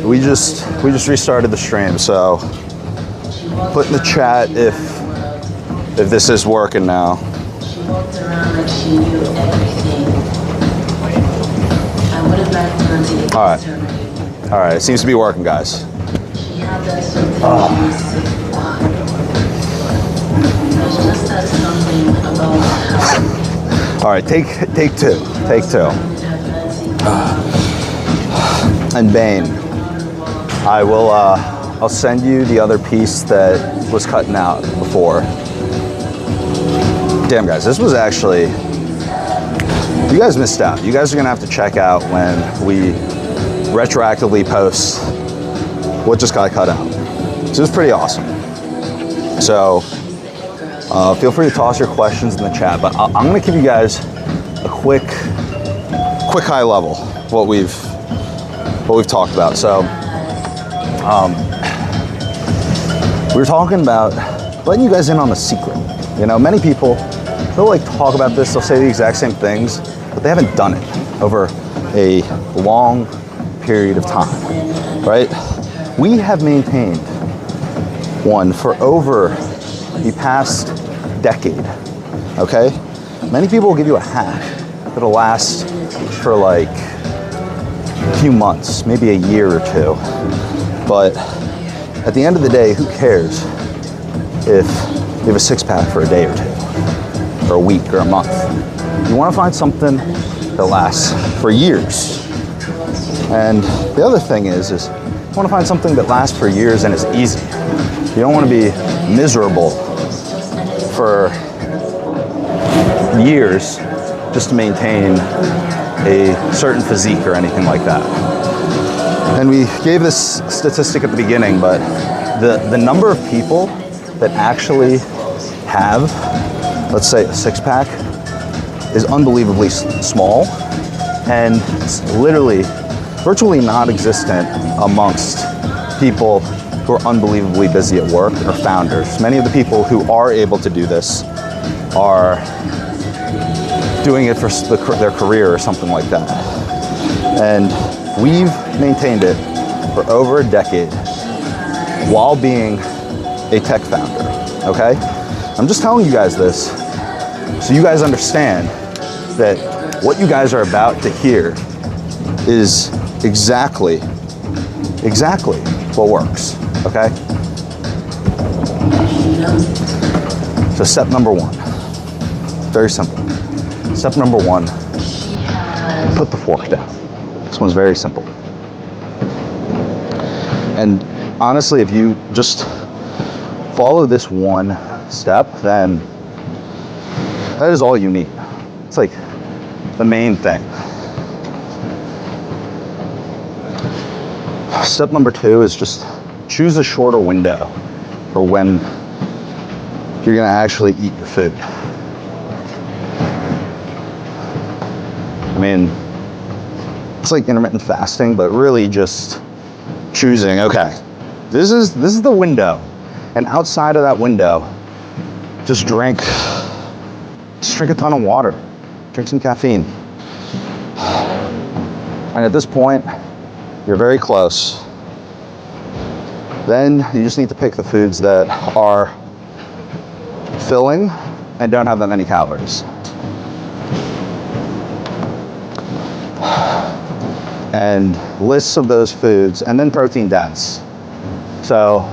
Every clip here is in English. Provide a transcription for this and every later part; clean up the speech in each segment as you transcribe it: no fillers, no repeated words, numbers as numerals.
we just restarted the stream, so put in the chat if this is working now. She walked around like she knew everything. I would have liked her to get exterminated. All right, it seems to be working, guys. She had that something she was sick for. There's just that something about how. All right, take two. And Bane, I will. I'll send you the other piece that was cutting out before. Damn, guys, this was actually. You guys missed out. You guys are gonna have to check out when we retroactively post what just got cut out. So it was pretty awesome. So feel free to toss your questions in the chat, but I'm gonna give you guys a quick high level what we've talked about. So we were talking about letting you guys in on the secret. You know, many people, they'll like talk about this, they'll say the exact same things, but they haven't done it over a long period of time, right? We have maintained one for over the past decade, okay? Many people will give you a hack that'll last for like a few months, maybe a year or two. But at the end of the day, who cares if you have a six-pack for a day or two, or a week or a month? You want to find something that lasts for years. And the other thing is you want to find something that lasts for years and is easy. You don't want to be miserable for years just to maintain a certain physique or anything like that. And we gave this statistic at the beginning, but the number of people that actually have, let's say, a six-pack is unbelievably small, and it's literally virtually non-existent amongst people who are unbelievably busy at work or founders. Many of the people who are able to do this are doing it for their career or something like that. And we've maintained it for over a decade while being a tech founder, okay? I'm just telling you guys this so you guys understand that what you guys are about to hear is exactly what works, okay? So step number one, very simple. Step number one, put the fork down. This one's very simple. And honestly, if you just follow this one step, then that is all you need. It's like the main thing. Step number two is just choose a shorter window for when you're gonna actually eat your food. I mean, it's like intermittent fasting, but really just choosing, okay, this is the window. And outside of that window, just drink a ton of water, drink some caffeine. And at this point, you're very close. Then you just need to pick the foods that are filling and don't have that many calories. And lists of those foods, and then protein dense. So,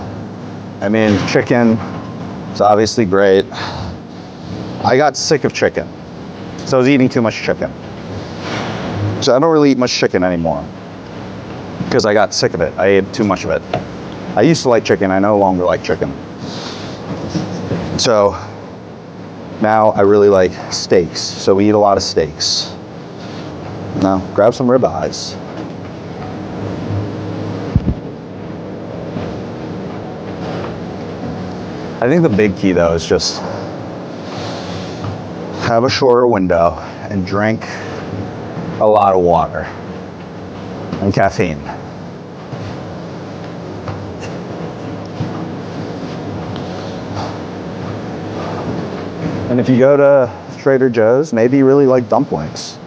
I mean, chicken is obviously great. I got sick of chicken, so I was eating too much chicken. So I don't really eat much chicken anymore because I got sick of it. I ate too much of it. I used to like chicken, I no longer like chicken. So now I really like steaks, so we eat a lot of steaks. Now, grab some ribeyes. I think the big key though is just have a shorter window and drink a lot of water and caffeine. And if you go to Trader Joe's, maybe you really like dumplings.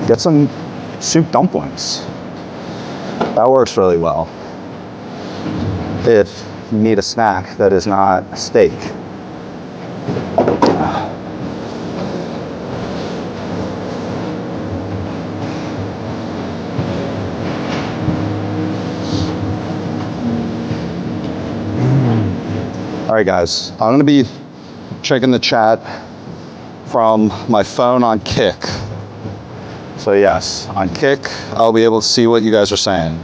Get some soup dumplings. That works really well if you need a snack that is not steak. All right, guys, I'm gonna be checking the chat from my phone on Kick. So yes, on Kick, I'll be able to see what you guys are saying.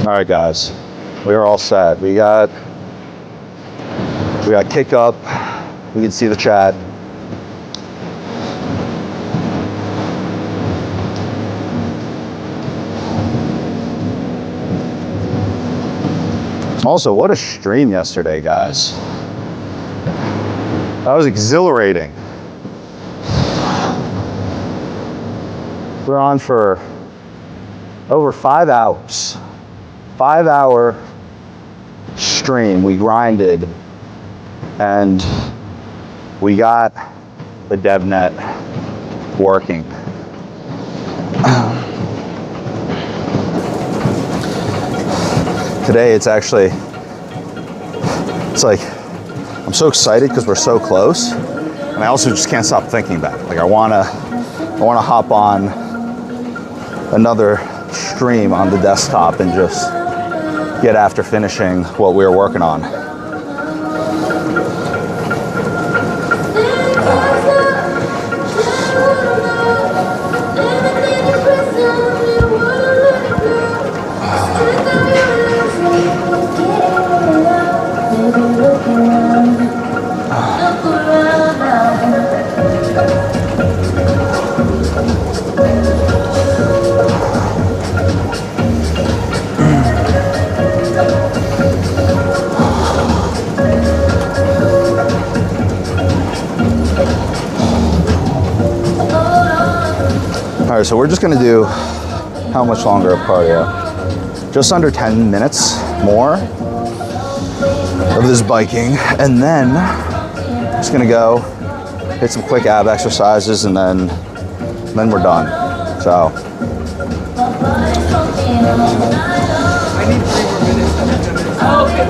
All right, guys, we are all set. We got Kick up. We can see the chat. Also, what a stream yesterday, guys. That was exhilarating. We're on for over 5 hours. 5-hour stream. We grinded and we got the DevNet working. Today it's like, I'm so excited because we're so close, and I also just can't stop thinking about it. Like I wanna hop on another stream on the desktop and just get after finishing what we were working on. All right, so we're just gonna do, how much longer of cardio? Just under 10 minutes more of this biking, and then just gonna go hit some quick ab exercises, and then we're done. So. I need 3 more minutes. Oh, okay,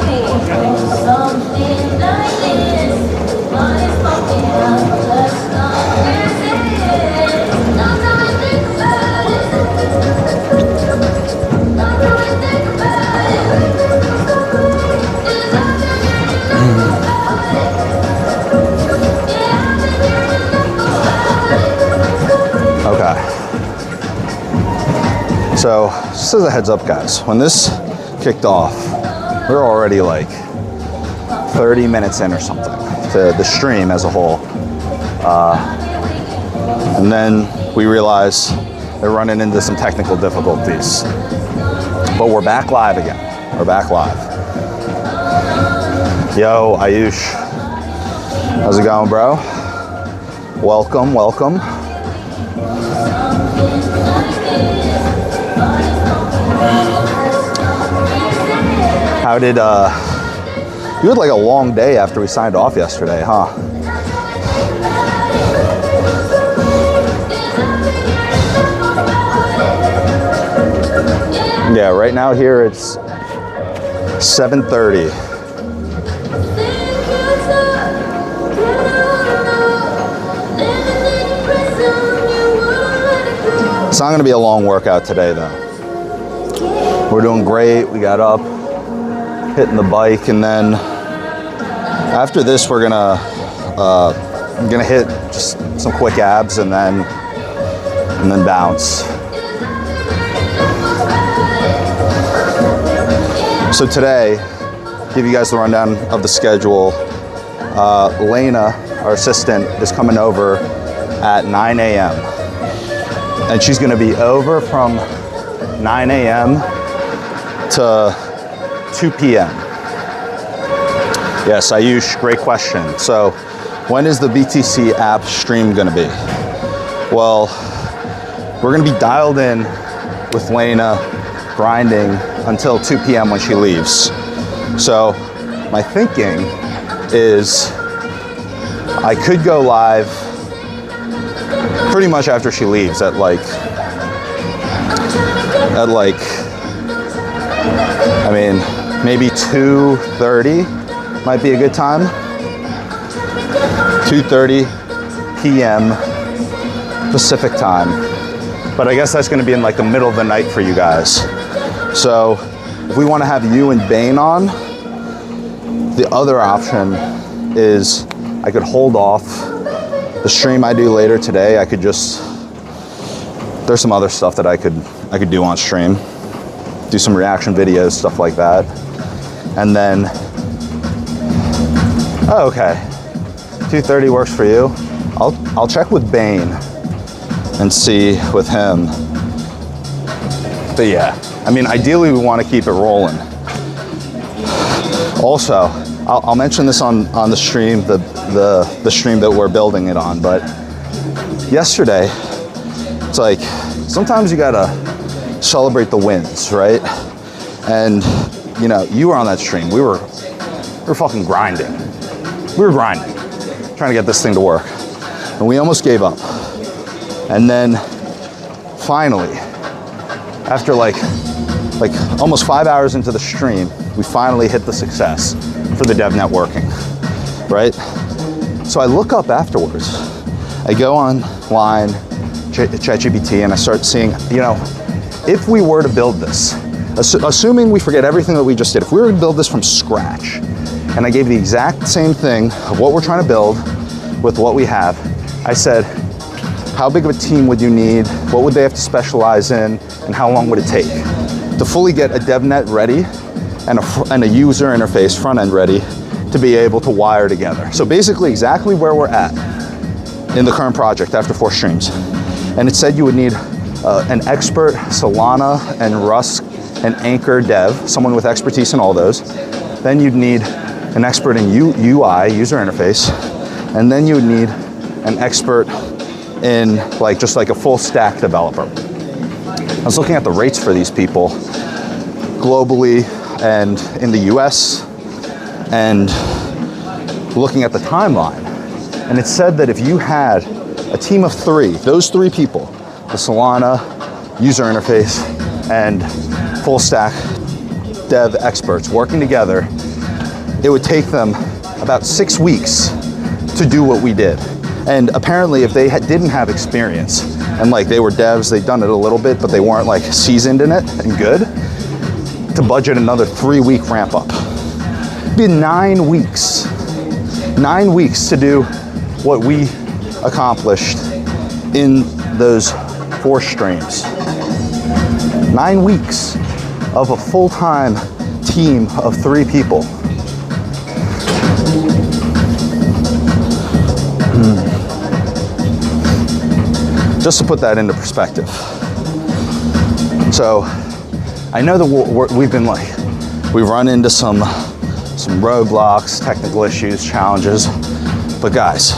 Okay. So, just as a heads up, guys, when this kicked off, we were already like 30 minutes in or something to the stream as a whole. And then we realized they're running into some technical difficulties. But we're back live again. We're back live. Yo, Ayush. How's it going, bro? Welcome, welcome. How did, you had like a long day after we signed off yesterday, huh? Yeah, right now here it's 7:30. It's not gonna be a long workout today though. We're doing great, we got up hitting the bike, and then after this we're gonna hit just some quick abs and then bounce. So today, give you guys the rundown of the schedule. Lena, our assistant, is coming over at 9 a.m. and she's gonna be over from 9 a.m. to 2 p.m. Yes, Ayush, great question. So when is the BTC app stream gonna be? Well, we're gonna be dialed in with Lena grinding until 2 p.m. when she leaves. So my thinking is I could go live pretty much after she leaves at like, I mean, maybe 2:30 might be a good time. 2:30 p.m. Pacific time. But I guess that's gonna be in like the middle of the night for you guys. So if we wanna have you and Bane on, the other option is I could hold off the stream I do later today. I could just, there's some other stuff that I could do on stream. Do some reaction videos, stuff like that. And then, oh, okay. 2:30 works for you. I'll check with Bane and see with him. But yeah, I mean, ideally we want to keep it rolling. Also, I'll mention this on the stream, the stream that we're building it on, but yesterday, it's like, sometimes you gotta celebrate the wins, right? And you know, you were on that stream. We were fucking grinding. We were grinding, trying to get this thing to work. And we almost gave up. And then finally, after like almost 5 hours into the stream, we finally hit the success for the dev networking, right? So I look up afterwards. I go online, ChatGPT, and I start seeing, you know, if we were to build this, assuming we forget everything that we just did, if we were to build this from scratch, and I gave the exact same thing of what we're trying to build with what we have, I said, how big of a team would you need? What would they have to specialize in? And how long would it take to fully get a DevNet ready and a user interface front end ready to be able to wire together? So basically exactly where we're at in the current project after 4 streams. And it said you would need an expert Solana and Rust and Anchor dev, someone with expertise in all those. Then you'd need an expert in UI, user interface. And then you would need an expert in like just like a full stack developer. I was looking at the rates for these people globally and in the US and looking at the timeline. And it said that if you had a team of 3, those 3 people, the Solana, user interface, and full stack dev experts working together, it would take them about 6 weeks to do what we did. And apparently if they didn't have experience and like they were devs, they'd done it a little bit, but they weren't like seasoned in it and good, to budget another 3-week ramp up. It'd be 9 weeks. 9 weeks to do what we accomplished in those 4 streams. 9 weeks of a full-time team of 3 people. Just to put that into perspective. So I know that we've been like, we've run into some roadblocks, technical issues, challenges, but guys,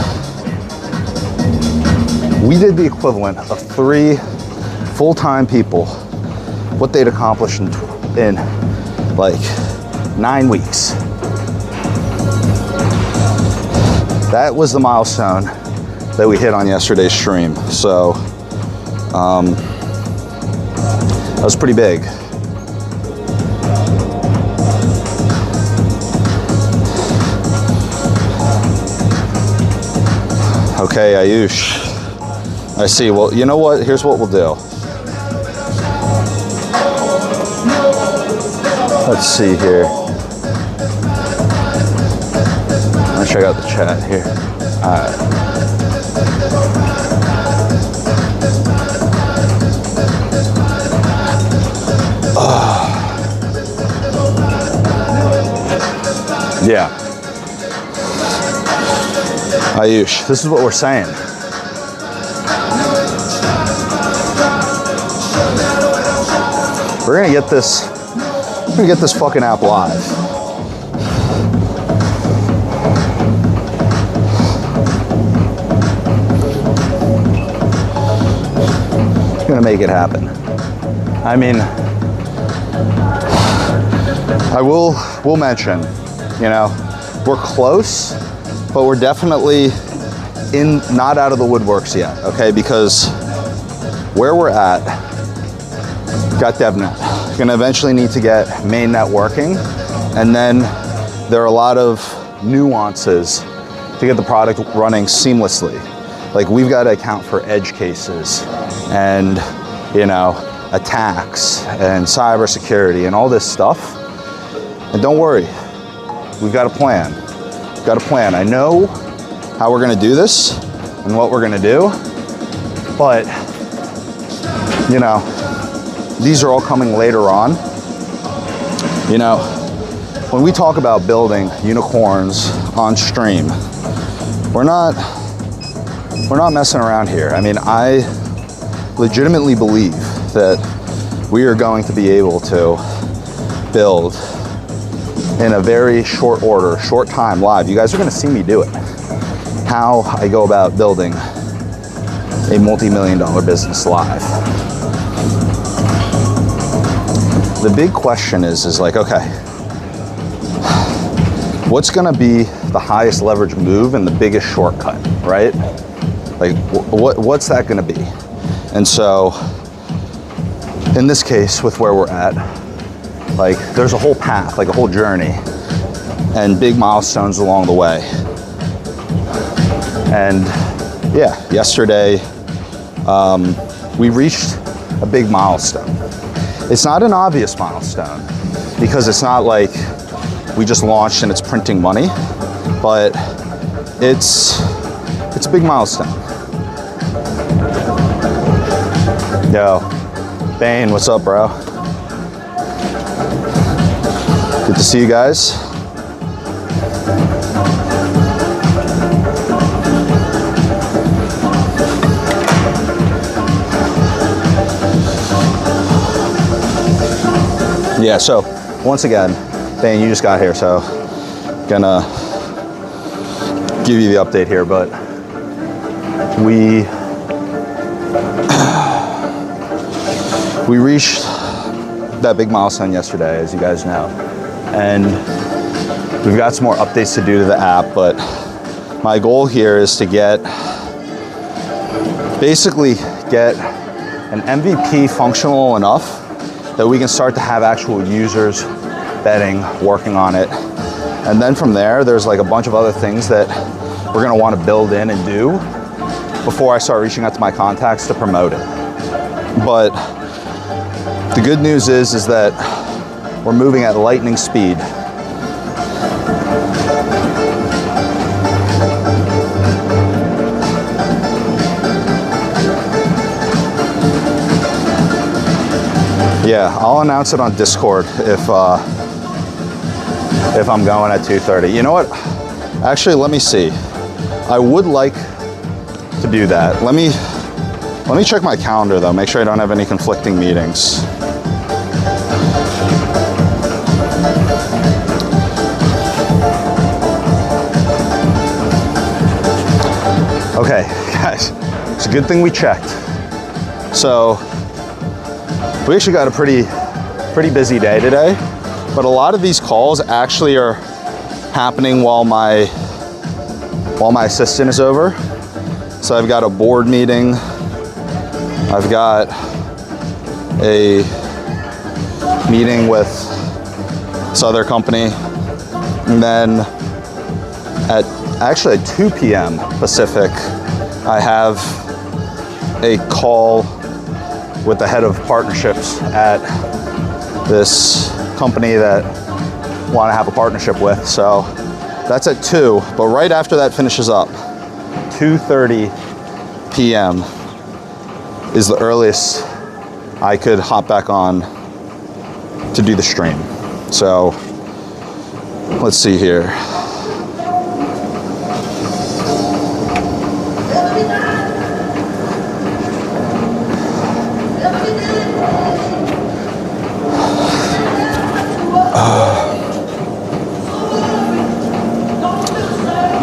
we did the equivalent of 3 full-time people, what they'd accomplished in like 9 weeks. That was the milestone that we hit on yesterday's stream. So that was pretty big. Okay, Ayush, I see. Well, you know what? Here's what we'll do. Let's see here. check out the chat here. Yeah. Ayush, this is what we're saying. We're gonna get this fucking app live. Gonna make it happen. I mean, we'll mention, you know, we're close, but we're definitely not out of the woodworks yet, okay? Because where we're at, got DevNet. Gonna eventually need to get mainnet working, and then there are a lot of nuances to get the product running seamlessly. Like, we've got to account for edge cases and, you know, attacks and cybersecurity and all this stuff. And don't worry, we've got a plan. We've got a plan. I know how we're gonna do this and what we're gonna do, but, you know, these are all coming later on. You know, when we talk about building unicorns on stream, we're not messing around here. I mean, I legitimately believe that we are going to be able to build in a very short order, short time live. You guys are gonna see me do it. How I go about building a multi-million-dollar business live. The big question is like, okay, what's gonna be the highest leverage move and the biggest shortcut, right? Like, what's that gonna be? And so, in this case, with where we're at, like, there's a whole path, like a whole journey, and big milestones along the way. And yeah, yesterday, we reached a big milestone. It's not an obvious milestone, because it's not like we just launched and it's printing money, but it's a big milestone. Yo, Bane, what's up, bro? Good to see you guys. Yeah, so once again, Bane, you just got here, so gonna give you the update here, but we reached that big milestone yesterday, as you guys know, and we've got some more updates to do to the app, but my goal here is to basically get an MVP functional enough that we can start to have actual users betting, working on it. And then from there, there's like a bunch of other things that we're gonna wanna build in and do before I start reaching out to my contacts to promote it. But the good news is that we're moving at lightning speed. Yeah, I'll announce it on Discord if I'm going at 2:30. You know what? Actually, let me see. I would like to do that. Let me check my calendar though. Make sure I don't have any conflicting meetings. Okay, guys, it's a good thing we checked. So we actually got a pretty busy day today, but a lot of these calls actually are happening while my assistant is over. So I've got a board meeting, I've got a meeting with this other company, and then at 2 p.m. Pacific, I have a call with the head of partnerships at this company that I want to have a partnership with. So That's at 2, but right after that finishes up, 2:30 p.m. is the earliest I could hop back on to do the stream. So let's see here.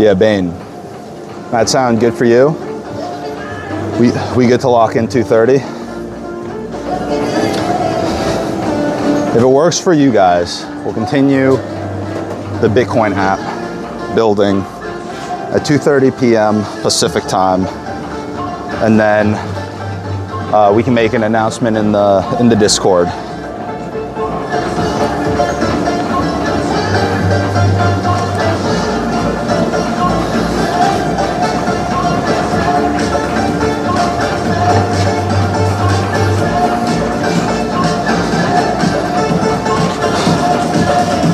Yeah, Bane. That sound good for you? We get to lock in 2:30. If it works for you guys, we'll continue the Bitcoin app building at 2:30 p.m. Pacific time, and then we can make an announcement in the Discord.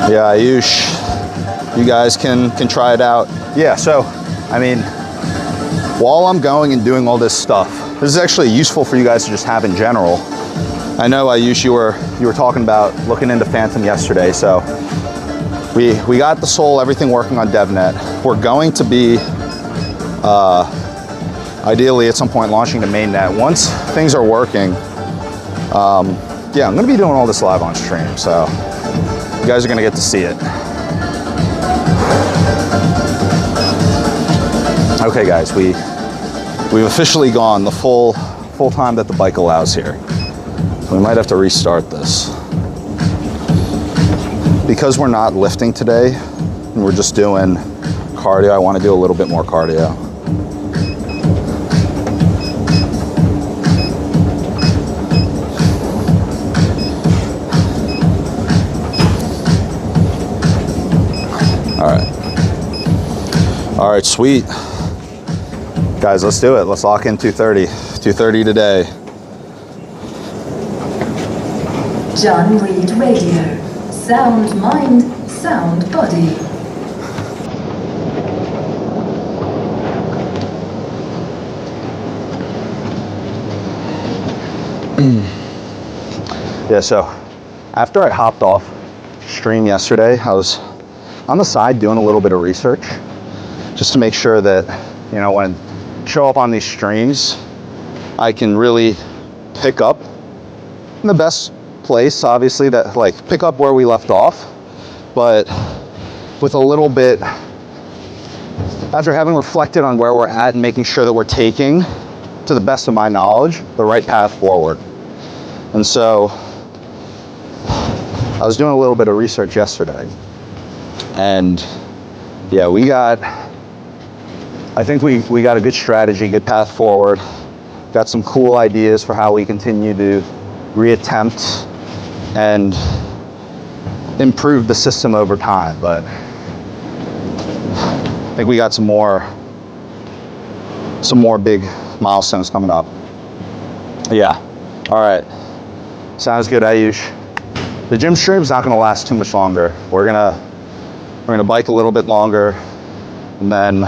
Yeah, Ayush, you guys can try it out. Yeah, so, I mean, while I'm going and doing all this stuff, this is actually useful for you guys to just have in general. I know, Ayush, you were talking about looking into Phantom yesterday, so we got the Sol, everything working on DevNet. We're going to be, ideally at some point, launching the mainnet. Once things are working, yeah, I'm gonna be doing all this live on stream, so you guys are gonna get to see it. Okay, guys, we've officially gone the full time that the bike allows here. We might have to restart this. Because we're not lifting today, and we're just doing cardio, I wanna do a little bit more cardio. All right, sweet. Guys, let's do it. Let's lock in 2:30. 2:30 today. John Reed Radio. Sound mind, sound body. Yeah, so after I hopped off stream yesterday, I was on the side doing a little bit of research just to make sure that, you know, when I show up on these streams, I can really pick up in the best place, obviously, that like pick up where we left off, but with a little bit, after having reflected on where we're at and making sure that we're taking, to the best of my knowledge, the right path forward. And so I was doing a little bit of research yesterday, and yeah, I think we got a good strategy, good path forward. Got some cool ideas for how we continue to reattempt and improve the system over time. But I think we got some more big milestones coming up. Yeah. All right. Sounds good, Ayush. The gym stream's not gonna last too much longer. We're gonna bike a little bit longer, and then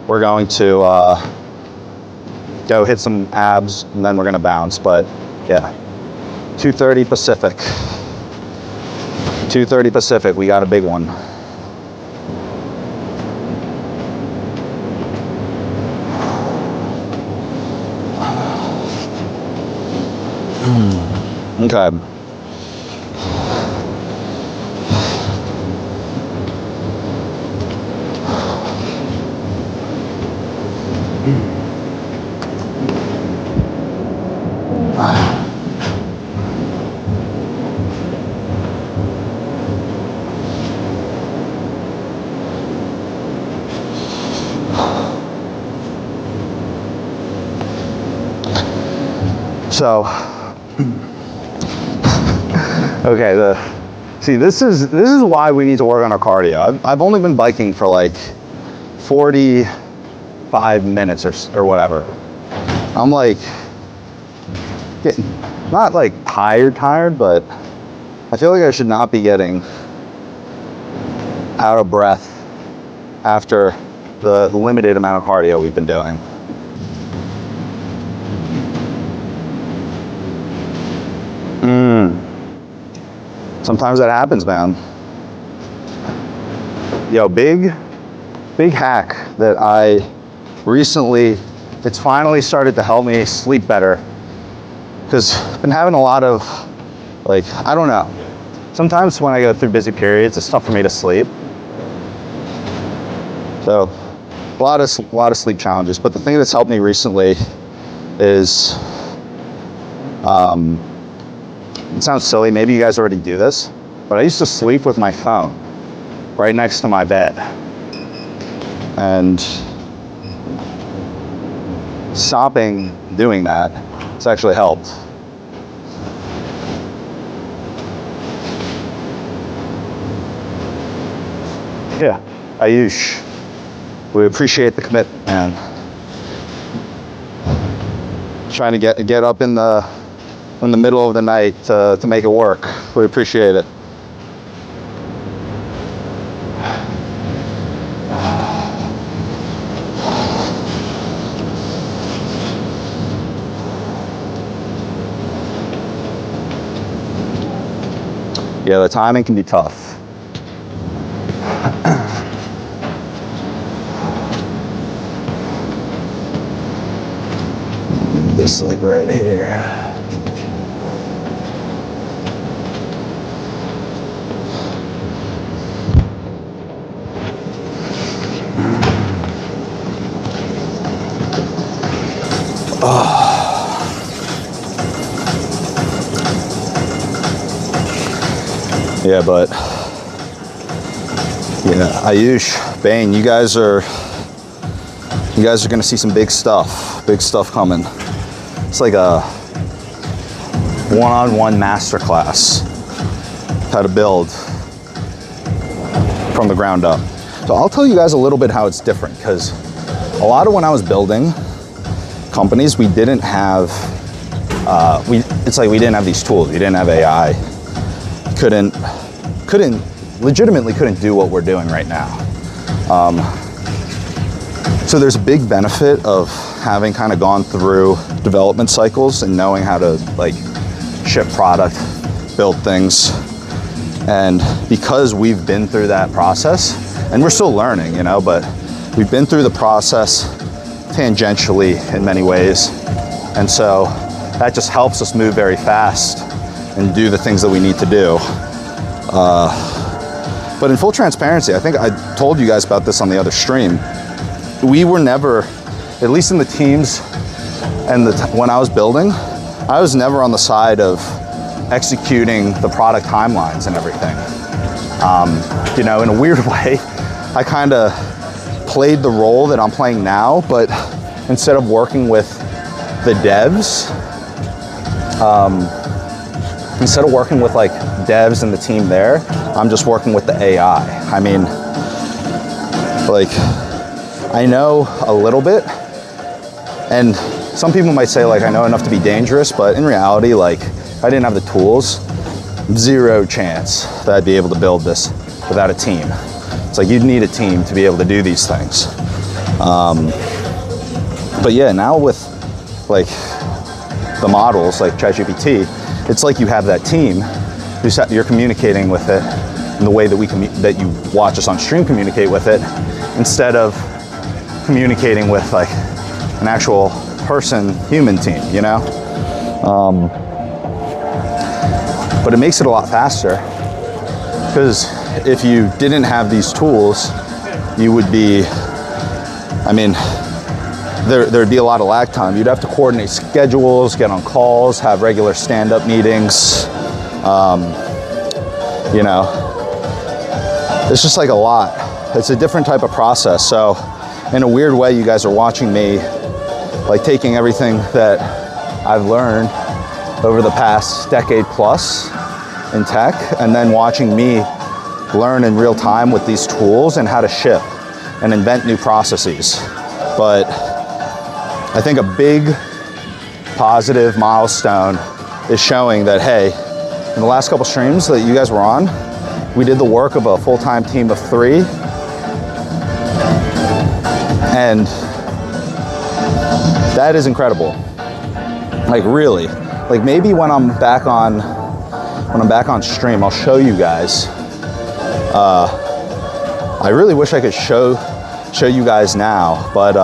we're going to go hit some abs, and then we're gonna bounce. But yeah, 2:30 Pacific. 2:30 Pacific, we got a big one. Okay. So, okay, see, this is why we need to work on our cardio. I've only been biking for like 45 minutes or whatever. I'm like getting, not like tired, but I feel like I should not be getting out of breath after the limited amount of cardio we've been doing. Sometimes that happens, man. Yo, big hack that I recently, it's finally started to help me sleep better. Because I've been having a lot of, like, I don't know. Sometimes when I go through busy periods, it's tough for me to sleep. So, a lot of sleep challenges. But the thing that's helped me recently is, it sounds silly, maybe you guys already do this, but I used to sleep with my phone right next to my bed. And stopping doing that has actually helped. Yeah, Ayush, we appreciate the commitment, man. Trying to get up in the middle of the night to make it work. We appreciate it. Yeah, the timing can be tough. This like right here. Yeah, but yeah, Ayush, Bane, you guys are gonna see some big stuff coming. It's like a one-on-one masterclass how to build from the ground up. So I'll tell you guys a little bit how it's different, because a lot of when I was building companies, we didn't have it's like we didn't have these tools. We didn't have AI. Legitimately couldn't do what we're doing right now. So there's a big benefit of having kind of gone through development cycles and knowing how to like ship product, build things. And because we've been through that process, and we're still learning, you know, but we've been through the process tangentially in many ways. And so that just helps us move very fast and do the things that we need to do. But in full transparency, I think I told you guys about this on the other stream. We were never, at least in the teams and when I was building, I was never on the side of executing the product timelines and everything. You know, in a weird way, I kind of played the role that I'm playing now, but instead of working with the devs, instead of working with like devs and the team there, I'm just working with the AI. I mean, like, I know a little bit, and some people might say like I know enough to be dangerous, but in reality, like, if I didn't have the tools, zero chance that I'd be able to build this without a team. It's like you'd need a team to be able to do these things. But yeah, now with like the models like ChatGPT, it's like you have that team, you're communicating with it in the way that that you watch us on stream communicate with it, instead of communicating with like an actual person, human team, you know? But it makes it a lot faster, because if you didn't have these tools, you would be, I mean, there'd be a lot of lag time. You'd have to coordinate schedules, get on calls, have regular stand-up meetings. You know, it's just like a lot. It's a different type of process. So in a weird way, you guys are watching me, like taking everything that I've learned over the past decade plus in tech, and then watching me learn in real time with these tools and how to ship and invent new processes. But I think a big positive milestone is showing that, hey, in the last couple streams that you guys were on, we did the work of a full-time team of 3 And that is incredible. Like really, like maybe when I'm back on stream, I'll show you guys. I really wish I could show you guys now, but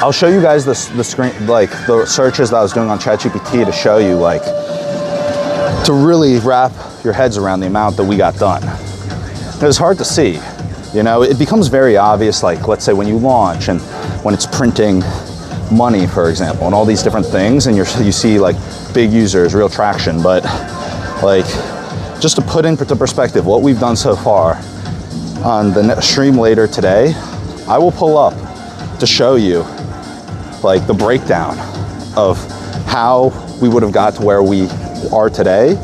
I'll show you guys the screen, like the searches that I was doing on ChatGPT to show you, like, to really wrap your heads around the amount that we got done. It was hard to see, you know. It becomes very obvious, like, let's say when you launch and when it's printing money, for example, and all these different things, and you see like big users, real traction. But like, just to put into perspective what we've done so far on the stream later today, I will pull up to show you like the breakdown of how we would have got to where we are today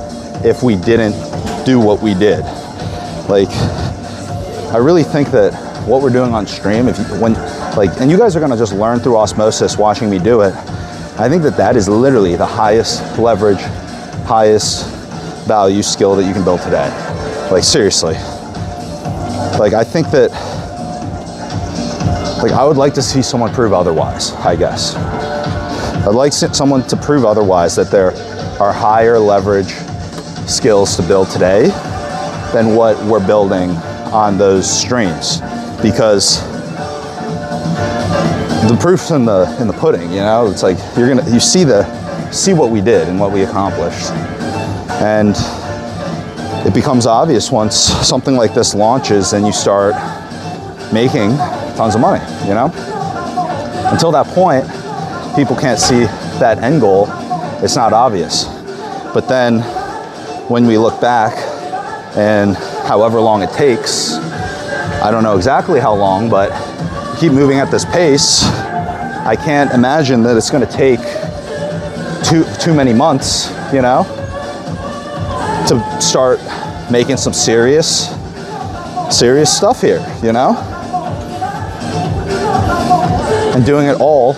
if we didn't do what we did. Like, I really think that what we're doing on stream, and you guys are gonna just learn through osmosis watching me do it. I think that is literally the highest leverage, highest value skill that you can build today. Like, seriously. Like, I think that, like, I would like to see someone prove otherwise, I guess. I'd like someone to prove otherwise, that there are higher leverage skills to build today than what we're building on those streams, because the proof's in the pudding, you know. It's like you see what we did and what we accomplished, and it becomes obvious once something like this launches and you start making tons of money, you know. Until that point, people can't see that end goal. It's not obvious. But then when we look back, and however long it takes, I don't know exactly how long, but keep moving at this pace, I can't imagine that it's going to take too many months, you know, to start making some serious stuff here, you know, and doing it all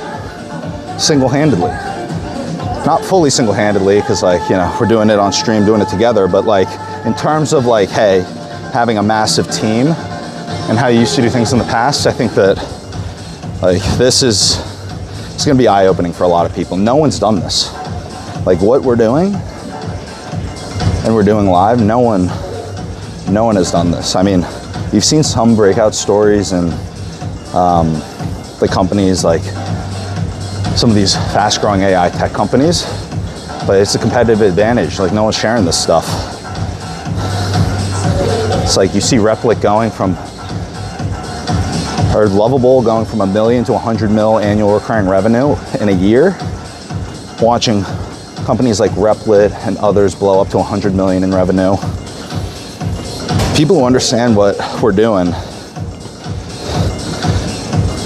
single-handedly. Not fully single-handedly, because, like, you know, we're doing it on stream, doing it together, but like in terms of like, hey, having a massive team and how you used to do things in the past, I think that like it's gonna be eye-opening for a lot of people. No one's done this. Like what we're doing, and we're doing live, no one has done this. I mean, you've seen some breakout stories and the companies, like some of these fast-growing AI tech companies, but it's a competitive advantage. Like no one's sharing this stuff. It's like you see Replit going from, or Lovable going from $1 million to $100 million annual recurring revenue in a year, watching companies like Replit and others blow up to $100 million in revenue. People who understand what we're doing,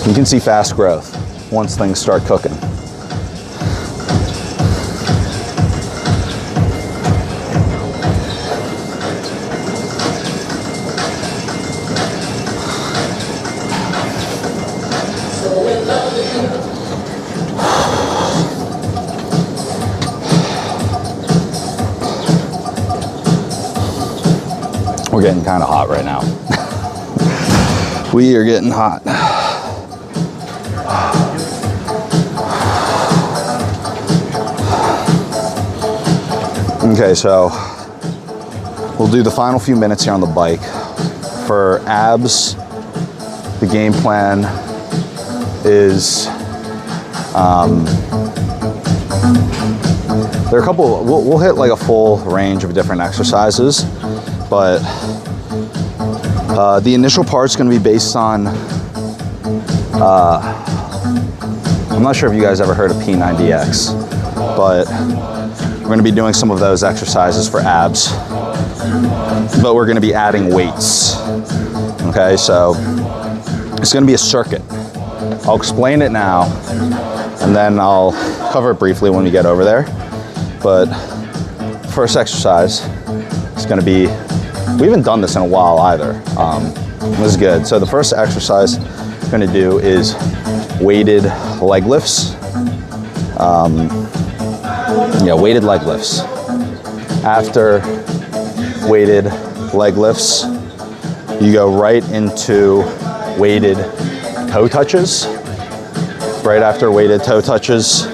you can see fast growth once things start cooking. We're getting kind of hot right now. We are getting hot. Okay, so we'll do the final few minutes here on the bike. For abs, the game plan is, there are a couple, we'll hit like a full range of different exercises, but the initial part's gonna be based on, I'm not sure if you guys ever heard of P90X, but we're gonna be doing some of those exercises for abs, but we're gonna be adding weights. Okay, so it's gonna be a circuit. I'll explain it now, and then I'll cover it briefly when we get over there. But first exercise is gonna be, we haven't done this in a while either. This is good. So the first exercise I'm gonna do is weighted leg lifts. Weighted leg lifts. After weighted leg lifts, you go right into weighted toe touches. Right after weighted toe touches,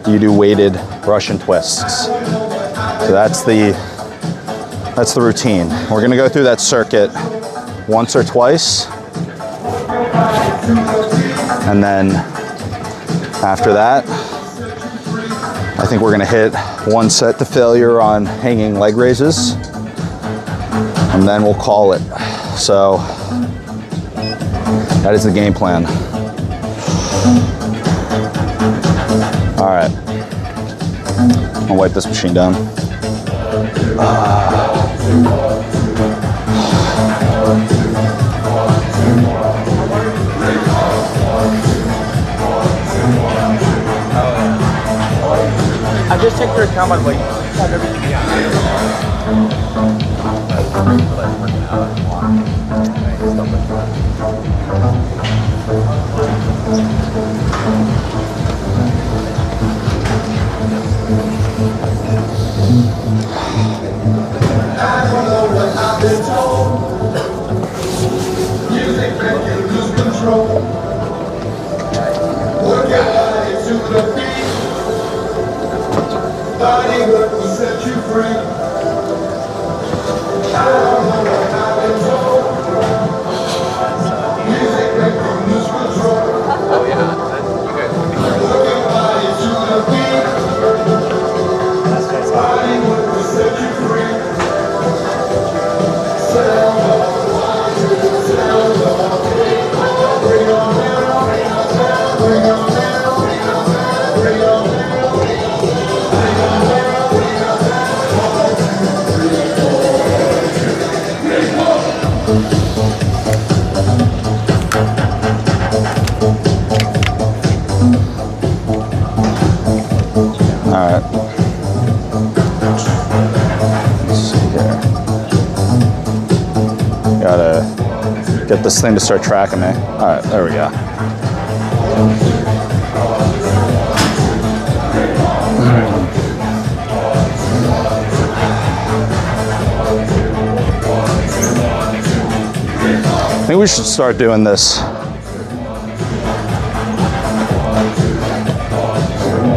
you do weighted Russian twists. So that's the routine. We're gonna go through that circuit once or twice. And then after that, I think we're gonna hit one set to failure on hanging leg raises, and then we'll call it. So that is the game plan. All right, I'll wipe this machine down. I just checked your account, by the way. You have everything Music make you lose control. Look out into the beat. Body work will set you free. I don't know what I've been told. Music make you lose control. Oh yeah, Look your body to the beat. Body work will set you free. Sound of life, sound of beat. Bring on down, bring on down, bring on down, bring on down, bring on down. Alright. Let's see here. Gotta get this thing to start tracking me. Alright, there we go. I think we should start doing this.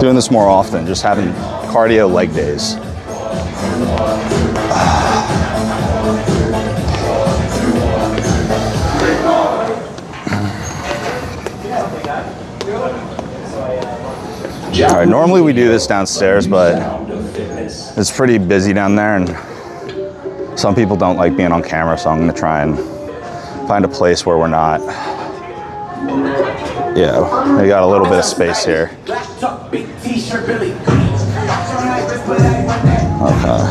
Doing this more often, just having cardio leg days. All right, normally we do this downstairs, but it's pretty busy down there, and some people don't like being on camera, so I'm gonna try and find a place where we're not. Yeah, we got a little bit of space here. Okay.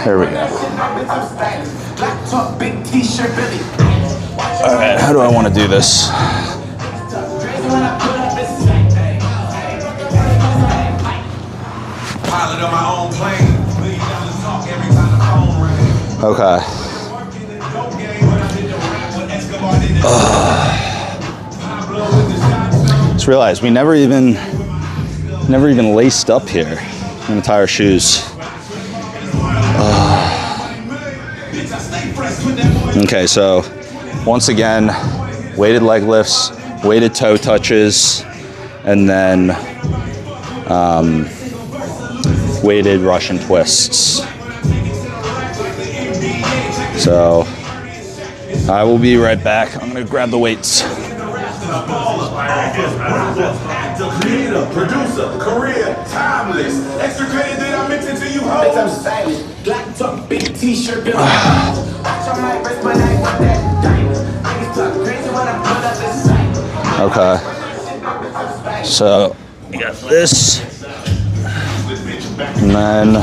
There we go. All right, how do I want to do this? Okay. Just realized we never even laced up here. I'm gonna tie our shoes. Okay, so once again, weighted leg lifts, weighted toe touches, and then weighted Russian twists. So I will be right back. I'm gonna grab the weights. Creator, producer, career, timeless. Extra credit that I mentioned to you, hoes. I'm stylish. Black top, big t-shirt, built watch on my wrist, but I want that diamond. I get stuck crazy when I put up the sign. Okay. So we got this, and then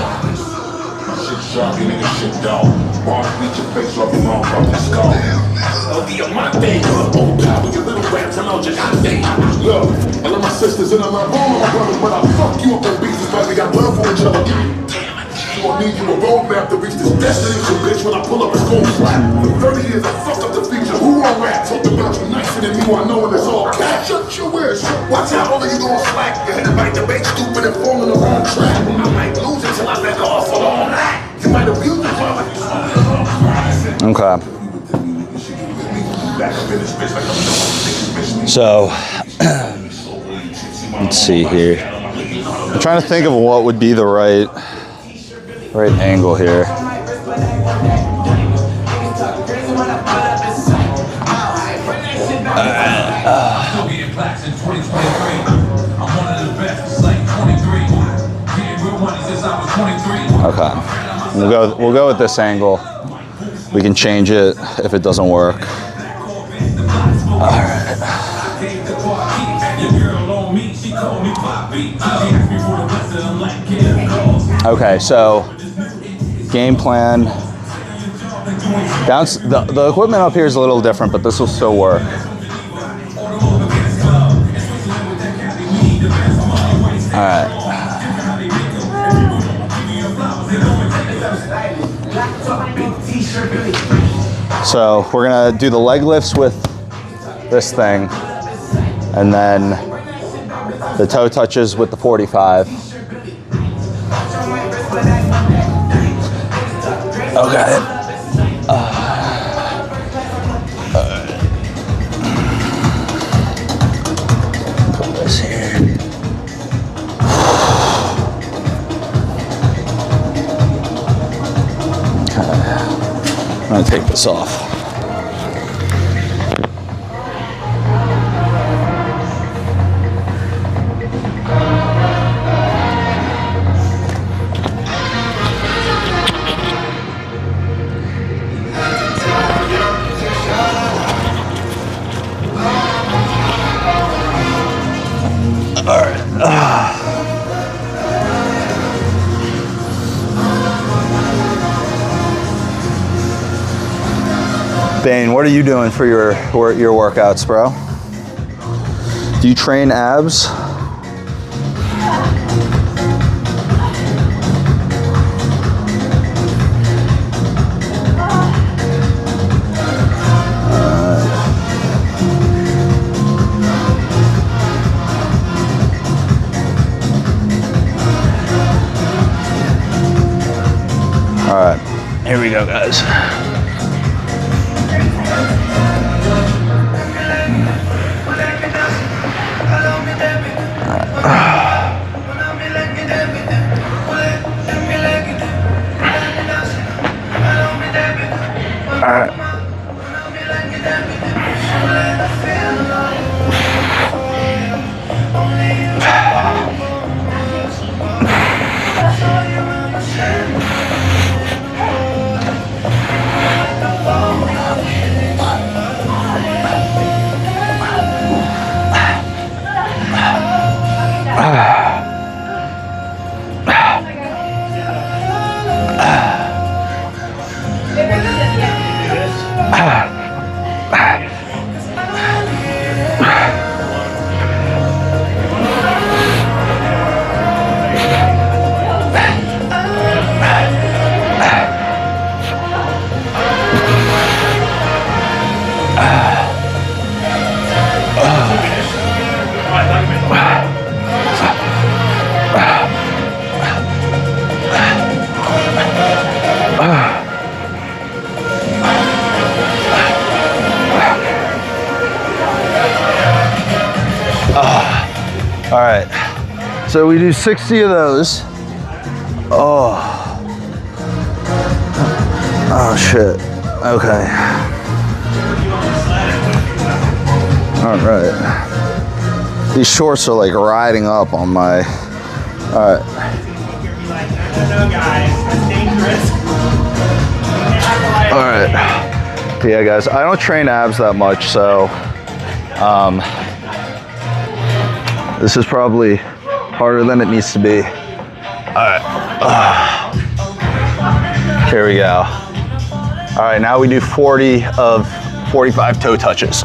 Look, I love my sisters and I love all of my brothers, but I'll fuck you up on beats despite we got love for each other. So I need you a roadmap to reach this destination, bitch. When I pull up, it's gon' slap. For 30 years, I fucked up the feature. Who on rap? Talked about you nicer than me while knowing it's all cat. Shut your ears. Watch out, all of you gon' slack. You're headed back to bait, stupid and falling the wrong track. I might lose it till I let off a long night. You might abuse it, but you Okay. So, let's see here. I'm trying to think of what would be the right angle here. Okay. We'll go with this angle. We can change it if it doesn't work. All right. Okay, so game plan. The equipment up here is a little different, but this will still work. All right. So we're gonna do the leg lifts with this thing, and then the toe touches with the 45. Okay. Put this here. Okay. I'm gonna take this off. Bane, what are you doing for your workouts, bro? Do you train abs? All right, here we go, guys. All right, so we do 60 of those. Oh shit, okay. All right, these shorts are like riding up on my, all right. All right, yeah guys, I don't train abs that much, so this is probably harder than it needs to be. All right. Here we go. All right, now we do 40 of 45 toe touches.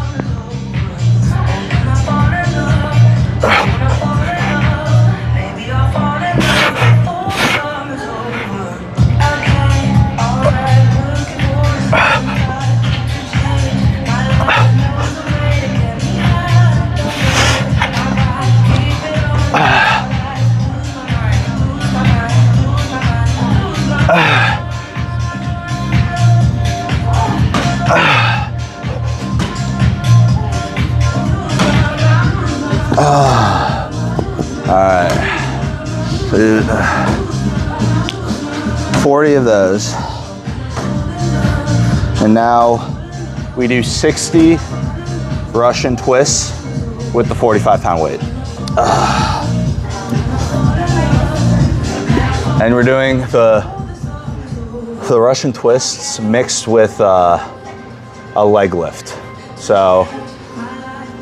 40 of those. And now we do 60 Russian twists with the 45-pound weight. And we're doing the Russian twists mixed with a leg lift. So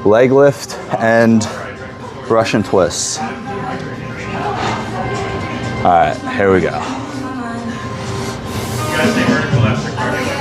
leg lift and Russian twists. All right, here we go. You guys say vertical after cardio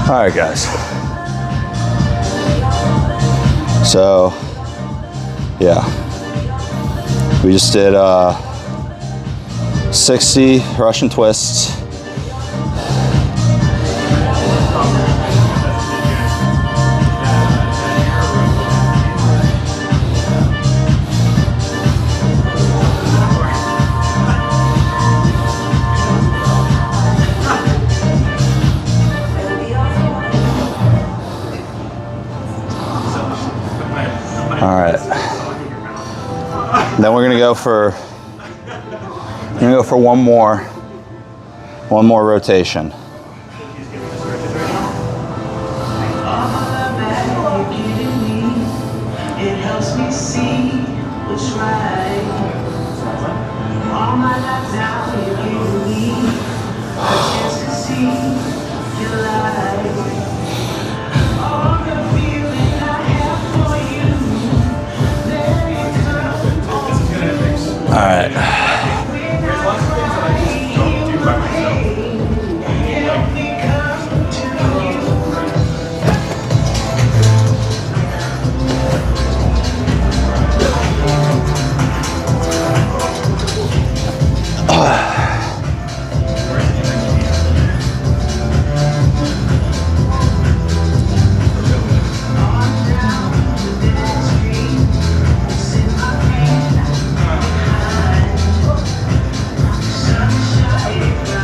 All right, guys. So, yeah, we just did 60 Russian twists. All right. Then we're gonna go for one more rotation. It helps me see what's right. All my life now you're giving me a chance to see your light. All the feeling I have for you, let it come. All right.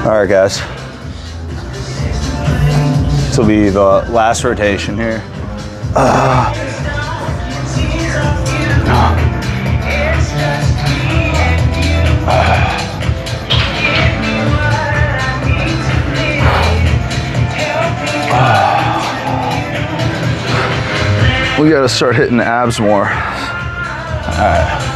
All right, guys. This will be the last rotation here. We gotta start hitting the abs more. All right.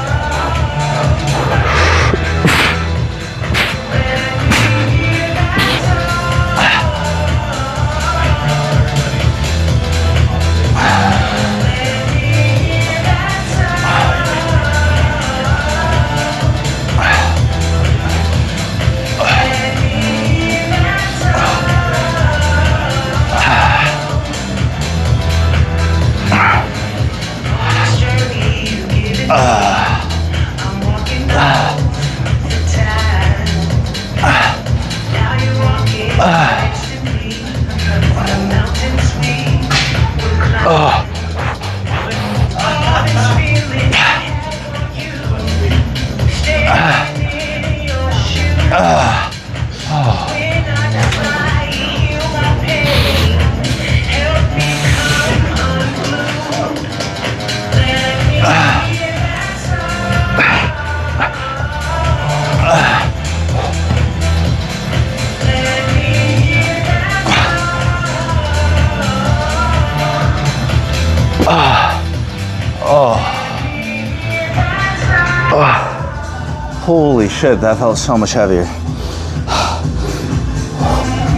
Holy shit, that felt so much heavier.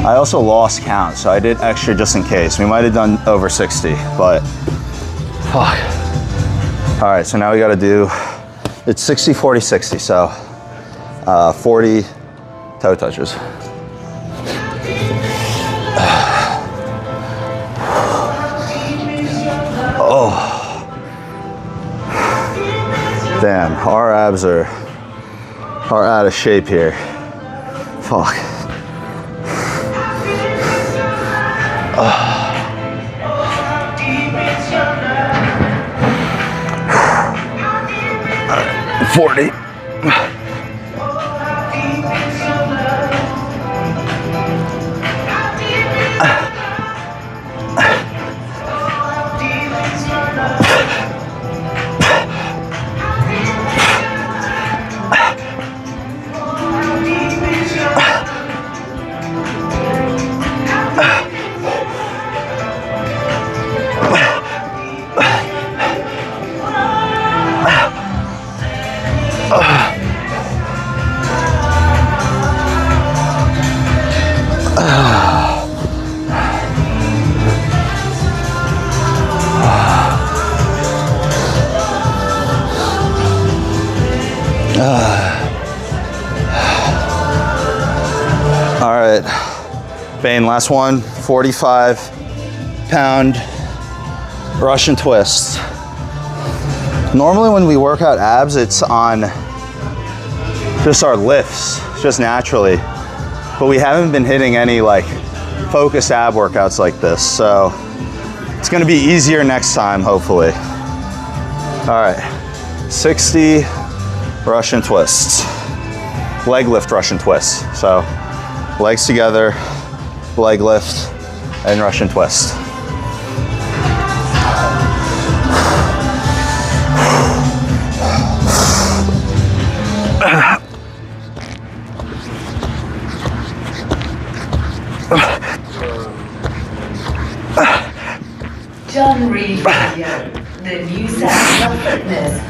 I also lost count, so I did extra just in case. We might have done over 60, but fuck. All right, so now we gotta do, it's 60, 40, 60, so 40 toe touches. Oh. Damn, our abs are out of shape here. Fuck. 40. All right, Bane, last one, 45-pound Russian twists. Normally when we work out abs, it's on just our lifts, just naturally. But we haven't been hitting any like focused ab workouts like this. So it's gonna be easier next time, hopefully. All right, 60 Russian twists. Leg lift Russian twists. So legs together, leg lift, and Russian twist. John Reed Radio, the new sound of fitness.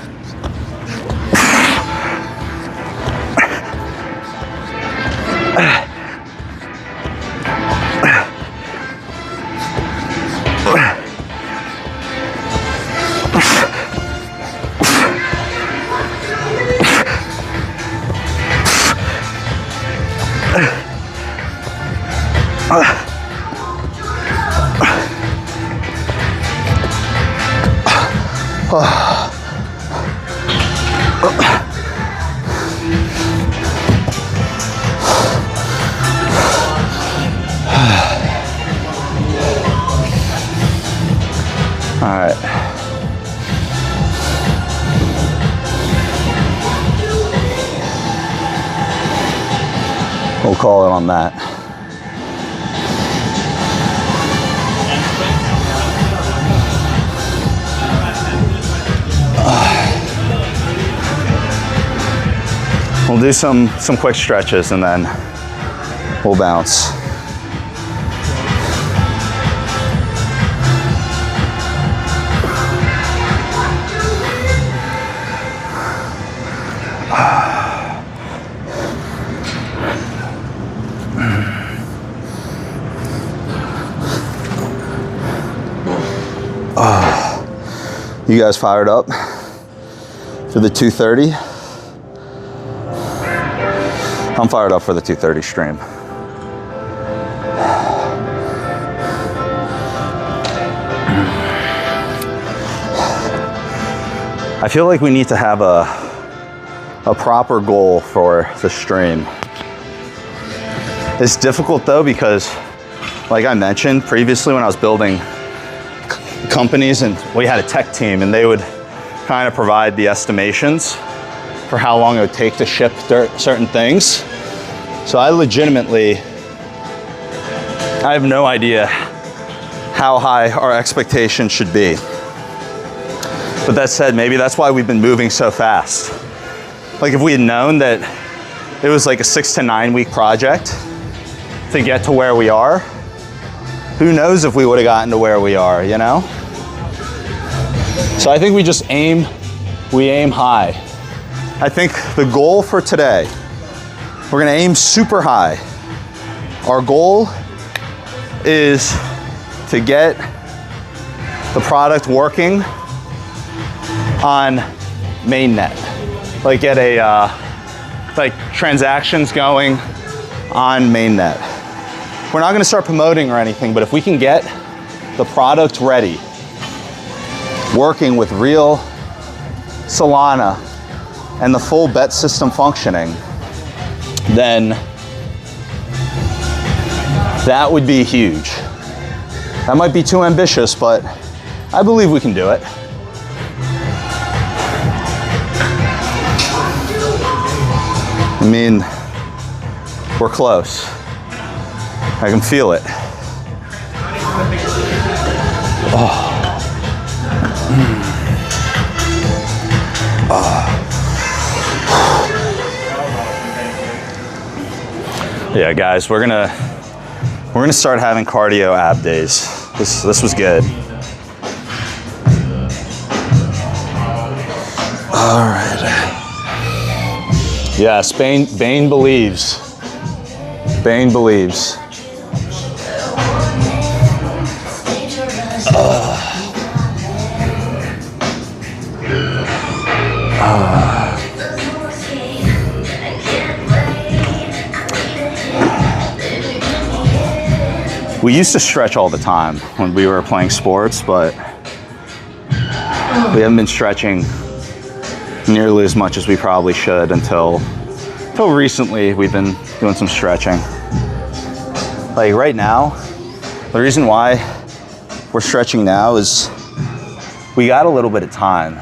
All right. We'll call it on that. We'll do some quick stretches and then we'll bounce. You guys fired up for the 230? I'm fired up for the 230 stream. I feel like we need to have a proper goal for the stream. It's difficult though because, like I mentioned previously when I was building companies and we had a tech team and they would kind of provide the estimations for how long it would take to ship certain things. So I have no idea how high our expectations should be. But that said, maybe that's why we've been moving so fast. Like if we had known that it was like a 6 to 9 week project to get to where we are, who knows if we would have gotten to where we are, you know? So I think we just aim high. I think the goal for today, we're gonna aim super high. Our goal is to get the product working on mainnet. Like get a, like transactions going on mainnet. We're not gonna start promoting or anything, but if we can get the product ready, working with real Solana and the full bet system functioning, then that would be huge. That might be too ambitious, but I believe we can do it. I mean, we're close. I can feel it. Oh. Yeah, guys, we're gonna start having cardio ab days. This was good. All right. Yes, Bane believes. Bane believes. We used to stretch all the time when we were playing sports, but we haven't been stretching nearly as much as we probably should until recently. We've been doing some stretching. Like right now, the reason why we're stretching now is we got a little bit of time.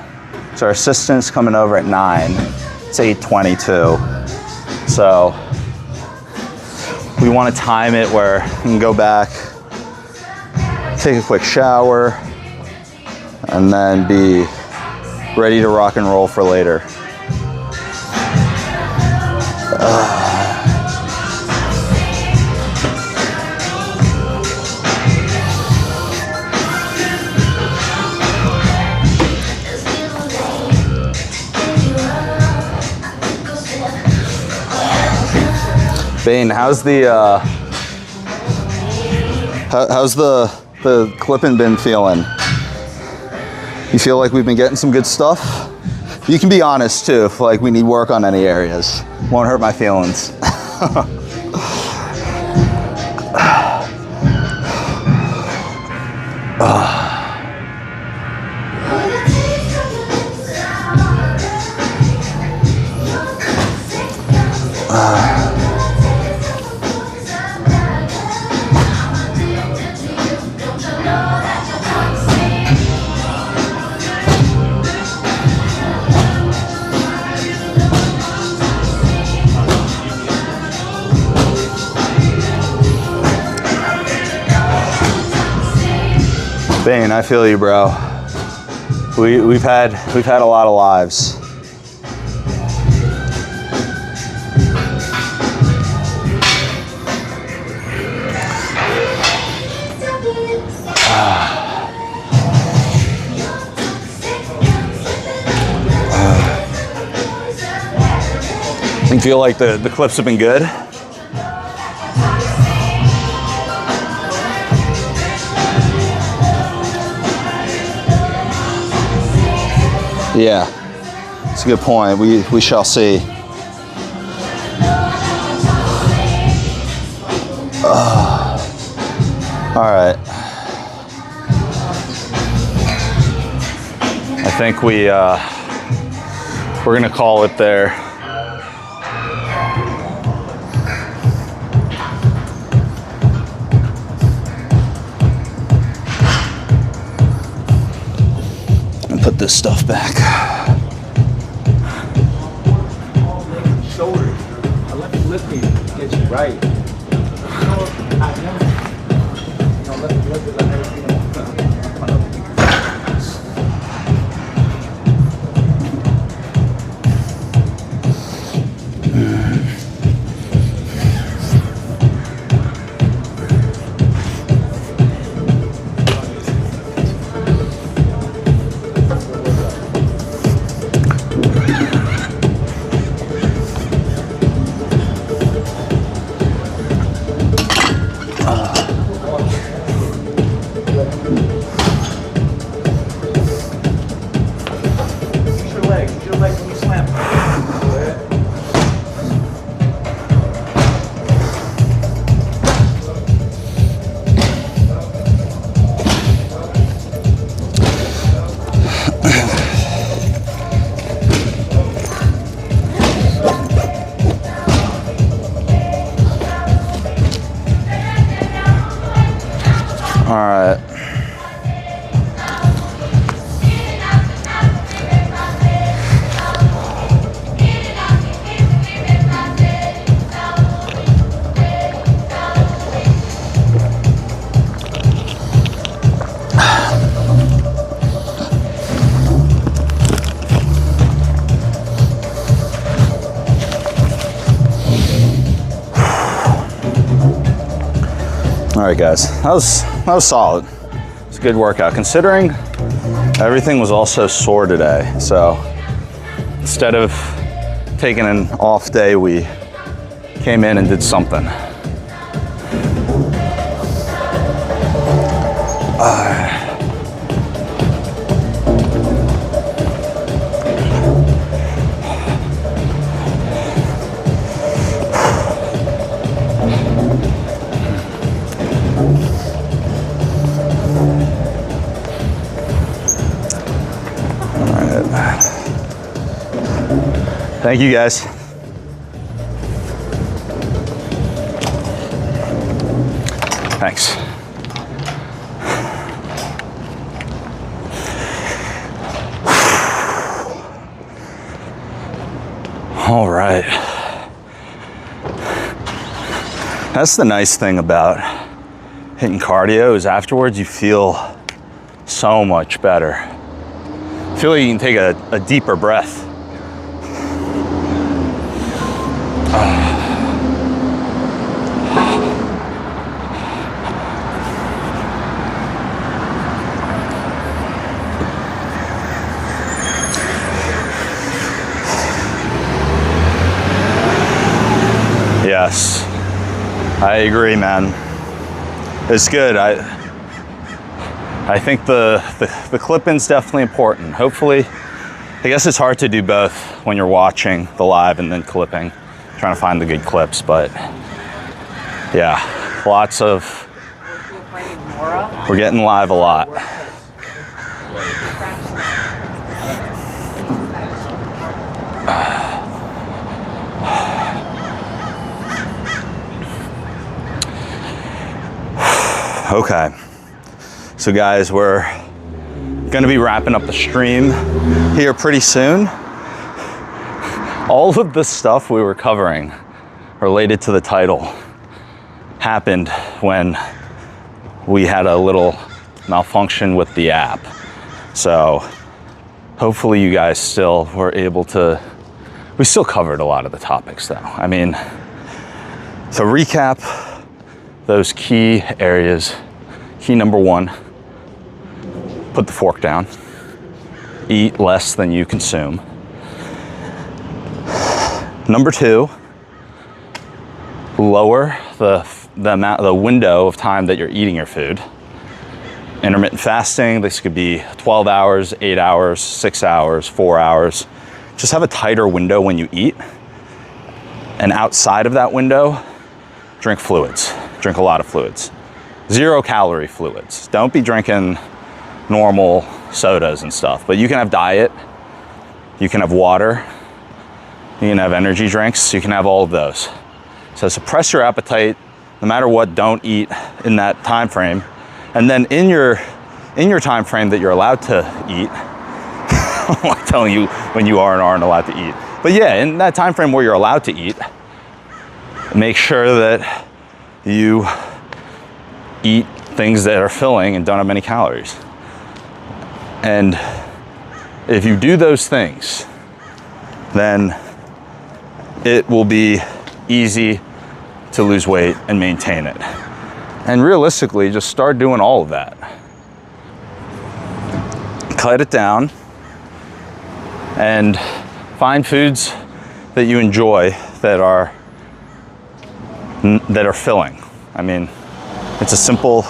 So our assistant's coming over at 9, it's 8:22. So we want to time it where we can go back, take a quick shower, and then be ready to rock and roll for later. Bane, how's the clipping been feeling? You feel like we've been getting some good stuff? You can be honest too, if like we need work on any areas. Won't hurt my feelings. Bane, I feel you, bro. We've had a lot of lives. You feel like the clips have been good? Yeah, it's a good point. We shall see. All right. I think we're gonna call it there. Put this stuff back. Shoulders. I let the lifting get you right. Use your legs when you slam. All right. All right, guys, that was solid. It's a good workout considering everything was also sore today. So instead of taking an off day, we came in and did something. Thank you, guys. Thanks. All right. That's the nice thing about hitting cardio is afterwards you feel so much better. I feel like you can take a deeper breath. Yes, I agree, man. It's good. I think the clip-in's definitely important. Hopefully, I guess it's hard to do both when you're watching the live and then clipping, trying to find the good clips, but yeah, lots of, we're getting live a lot. Okay, so guys, we're gonna be wrapping up the stream here pretty soon. All of the stuff we were covering related to the title happened when we had a little malfunction with the app. So hopefully you guys still were able to, we still covered a lot of the topics though. I mean, to recap those key areas, key number one, put the fork down, eat less than you consume. Number two, lower the window of time that you're eating your food. Intermittent fasting, this could be 12 hours, 8 hours, 6 hours, 4 hours. Just have a tighter window when you eat. And outside of that window, drink fluids. Drink a lot of fluids. 0 calorie fluids. Don't be drinking normal sodas and stuff, but you can have diet, you can have water, you can have energy drinks, you can have all of those. So suppress your appetite, no matter what, don't eat in that time frame. And then in your time frame that you're allowed to eat, I'm not telling you when you are and aren't allowed to eat, but yeah, in that time frame where you're allowed to eat, make sure that you eat things that are filling and don't have many calories. And if you do those things, then it will be easy to lose weight and maintain it. And realistically, just start doing all of that. Cut it down and find foods that you enjoy that are filling. I mean, it's a simple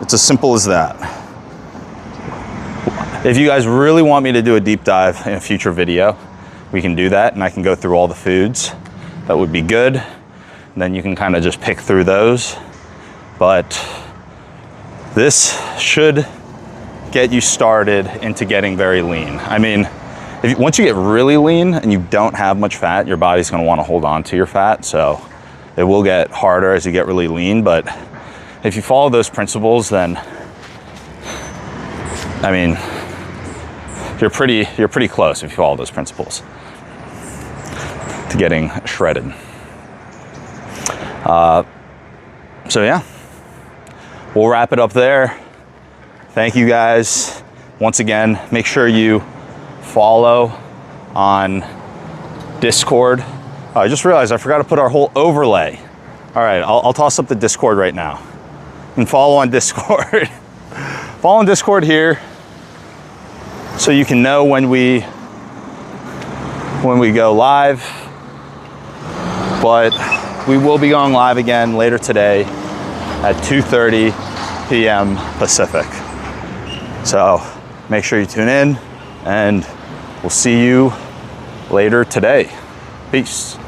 It's as simple as that. If you guys really want me to do a deep dive in a future video, we can do that, and I can go through all the foods. That would be good. And then you can kind of just pick through those. But this should get you started into getting very lean. I mean, once you get really lean and you don't have much fat, your body's gonna wanna hold on to your fat. So it will get harder as you get really lean, but if you follow those principles, then, I mean, you're pretty close if you follow those principles to getting shredded. So yeah, we'll wrap it up there. Thank you guys. Once again, make sure you follow on Discord. I just realized I forgot to put our whole overlay. All right, I'll toss up the Discord right now. And follow on Discord. Follow on Discord here so you can know when we go live. But we will be going live again later today at 2:30 p.m. Pacific. So make sure you tune in, and we'll see you later today. Peace.